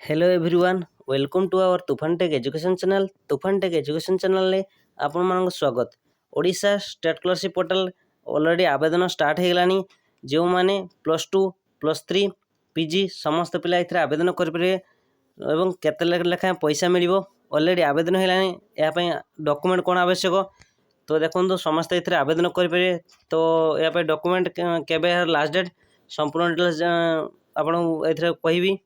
Hello everyone welcome to our Tufan tech education channel. Tufan tech education channel रे आपण मानक स्वागत। Odisha state scholarship portal already आवेदन स्टार्ट हो गलानी। जो माने +2 +3 पीजी समस्त पिला इथरे आवेदन कर परिबे एवं केते लेखा पैसा मिलिबो ऑलरेडी आवेदन होलानी। या पई डॉक्यूमेंट कोन आवश्यक तो देखो समस्त इथरे आवेदन कर परिबे। तो या पई डॉक्यूमेंट केबे लास्ट डेट संपूर्ण डिटेल्स आपण इथरे कहबी।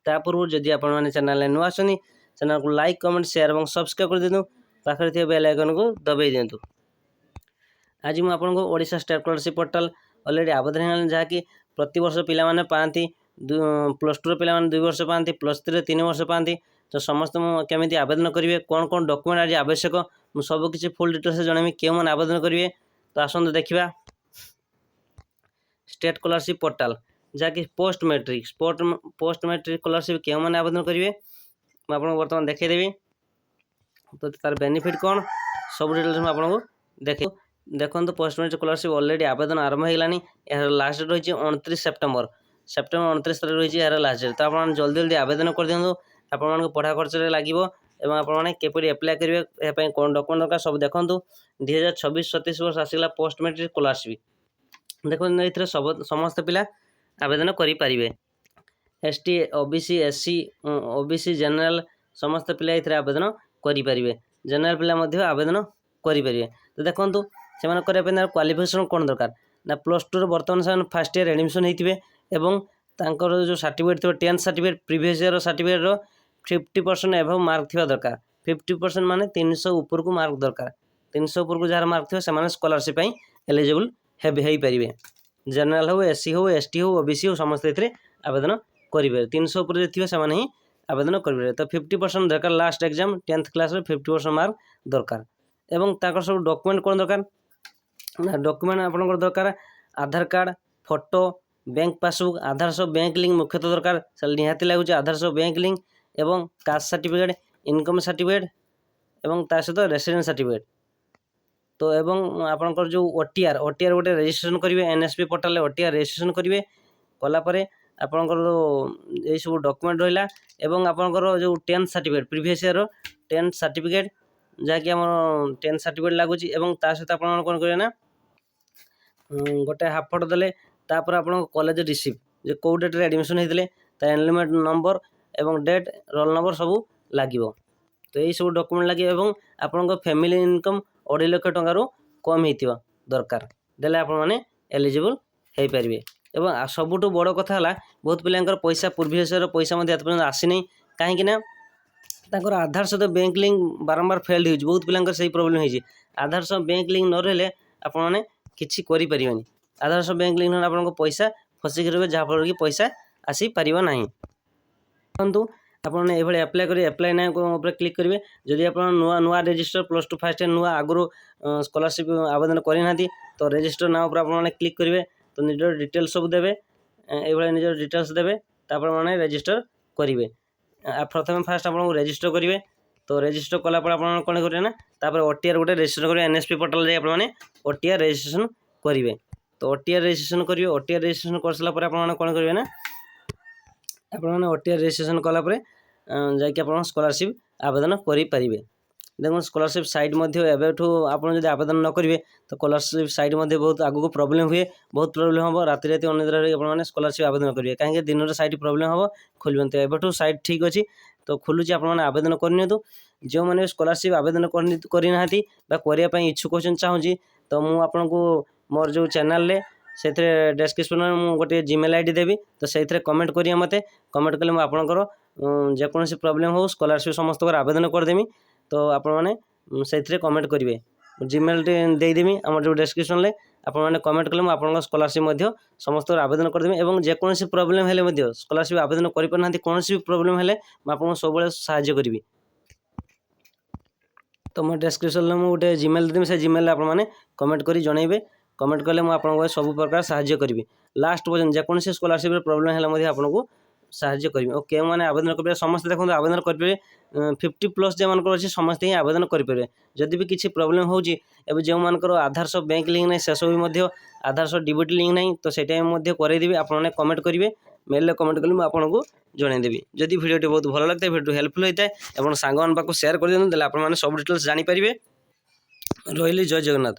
तापूर्व जदि आपण मैंने चैनल नुआ आसनी चैनल को लाइक कमेंट शेयर और सब्सक्राइब कर दिंतु। पाखे थी बेल आइकन को दबाई दिंतु। आज मुझे आपको Odisha state scholarship portal already आवेदन है जहाँकि प्रति वर्ष पिला माने पाती +2 पिला माने 2 वर्ष पाती +3 3 वर्ष पाती। तो समस्त केमी आवेदन करेंगे कौन कौन डॉक्यूमेंट आज आवश्यक मुझे सबकि फुल डिटेल्स जनमी क्यों मैंने आवेदन करेंगे। तो आसतु देखा स्टेट स्कॉलरशिप पोर्टल जहाँकि पोस्ट मैट्रिक स्कॉलरशिप क्यों मैंने आवेदन करेंगे मुझे बर्तमान देखीदेवी। तो तार बेनिफिट कौन सब डिटेल्स मुझे आपको देखो पोस्ट मैट्रिक स्कॉलरशिप ऑलरेडी आवेदन आरंभ होगानी। यार लास्ट डेट रही 29 सेप्टेम्बर 29 तारीख रही यार लास्ट डेट। तो आप जल्दी जल्दी आवेदन कर दिखाँ आप पढ़ा खर्च लगे और आपड़ी एप्लाय करेंगे कौन डॉक्यूमेंट दरकार सब देखूँ। 2026-27 वर्ष आसला पोस्ट मैट्रिक स्कॉलरशिप देखो ये समस्त पिला आवेदन करें। ST OBC SC OBC general समस्त पिला ये आवेदन करेंगे। जनरल पिला आवेदन करेंगे। तो देखो से क्वालिफिकेशन कौन दरकार ना +2 बर्तमान से फर्स्ट ईयर एडमिशन होते और जो सर्टिफिकेट थो 10th certificate previous year certificate 50% above mark थी दरकार। 50% माने 300 ऊपर को मार्क दरकार। 300 ऊपर को जार मार्क थी से स्कॉलरशिप एलिजिबल हो पारे। जनरल हो SC हो ST हो OBC हो समस्त आवेदन करेंगे। 300 ऊपर थी से ही आवेदन करेंगे। तो 50% दरकार last exam 10th class 50% mark दरकार। एवं ताकर सब डॉक्यूमेंट कौन दरकार ना डॉक्यूमेंट आपंकर दरकार आधार कार्ड फोटो बैंक पासबुक आधार सह बैंक लिंक मुख्यतः दरकार निहाती लगुच आधार सह बैंक लिंक एवं कास्ट सर्टिफिकेट इनकम सर्टिफिकेट एवं ता सहित रेसिडेंस सर्टिफिकेट। तो एवं आपंकर जो OTR गोटे रजिस्ट्रेशन करेंगे NSP पोर्टल OTR रजिस्ट्रेशन करेंगे कलापर आपंकर ये सब डॉक्यूमेंट रहा एवं आपंकर जो 10th certificate previous year 10th certificate जहाँकि आम 10th सर्टिफिकेट लगुच सहित आप कौन करेंगे ना गोटे हाफ फोटो देले तापर आप कॉलेज रिसीप्ट जो कौ डेट एडमिशन होते एनरोलमेंट नंबर एवं डेट रोल नंबर सब लगे। तो यही सब डॉक्यूमेंट लगे और आपंक फैमिली इनकम 2.5 लाख टंकार कम हो दरकार देले आप एलिजिबल हो पारे। और सबुठ बड़ कथा है बहुत पिला पैसा प्रीवियस पैसा एपर्यंत आसीनी कहीं आधार सहित बैंक लिंक बारंबार फेल्ड हो बहुत पिला से प्रोब्लेम हो आधार सह बैंक लिंक न रही आपने किसी करें। आधार सह बैंक लिंक आप पैसा फसिक रहे जहाँफल कि पैसा आसी पार ना। देखो आपने ये एप्लाय करेंगे एप्लाय ना क्लिक करेंगे जदि आप नुआ नुआ रजिस्टर +2 फर्स्ट ईयर नुआ आगु स्कॉलरशिप आवेदन करना तो रजिस्टर ना आपने क्लिक करेंगे। तो निजर डिटेल्स सब देवे ये निजर डिटेल्स देवे मैंने रजिस्टर करेंगे। प्रथम फास्ट आपको रजिस्टर करेंगे। तो रजिस्टर कलापर आप कौन करेंगे ना OTR गोटे रजिस्टर करेंगे NSP पोर्टल जाए OTR रजिस्ट्रेशन करेंगे। तो OTR रजिस्ट्रेशन करेंगे OTR रजिस्ट्रेशन कर सारापर आप कौन करेंगे ना आपने OTR रजिस्ट्रेशन कलापर जा स्कॉलरशिप आवेदन करेंगे। देखो स्कॉलरशिप साइट एवं आप आवेदन न करेंगे तो स्कॉलरशिप साइट बहुत आगू प्रोब्लेम हुए बहुत प्रोब्लेम हम राति राति अनिद्रा रही स्कॉलरशिप आवेदन करेंगे कहीं दिन में साइट प्रोब्लेम हम खोल तो एवं साइट ठीक अच्छी तो खोलुची आपने आवेदन करनी। जो मैंने स्कॉलरशिप आवेदन करना करने इच्छुक अच्छा चाहूँगी तो मुझे आपन को मोर जो चैनल से डिस्क्रिप्शन में मुझे गोटे जीमेल ID देवी तो से कमेंट करिए मते कमेंट कले आपंकर जेकोसी प्रोब्लेम हो स्कॉलरशिप समस्त आवेदन करदेमी। तो आपने से कमेंट करेंगे जीमेल देदेमी आम जो डिस्क्रिप्शन में आपने कमेंट कले आप स्कॉलरशिप समस्त आवेदन करदेमी। और जेकोसी प्रोब्लेम है स्कॉलरशिप आवेदन करना कौन भी प्रोब्लेम है मुझे सब साहाय्य करी। तो मैं डिस्क्रिप्शन में गोटे जीमेल देदेमी से जीमेल आपने कमेंट कर जनइबे कमेंट कले मुझे सब प्रकार साहाय्य करी लास्ट पर्यटन जेकोसी स्कॉलरशिप प्रोब्लेम है आपको साहाय्य करी। और क्यों मैंने आवेदन करेंगे समस्त देखो आवेदन करेंगे 50+ जो मान अच्छे समस्त ही आवेदन करेंगे। जदि भी किसी प्रोब्लेम हो जो मानकर आधार सह बैंक लिंक ना से सब आधार सह DBT लिंक ना तो से करदेवी आपने कमेंट करेंगे मेल कमेंट कले मुझे जनईदेवी। जदि भिडियो बहुत भल लगता है भिडियो हेल्पफुल होता है आप सांग पाक सेयार कर दिखाँ आप सब डिटेल्स जानीपारे। रही जय जगन्नाथ।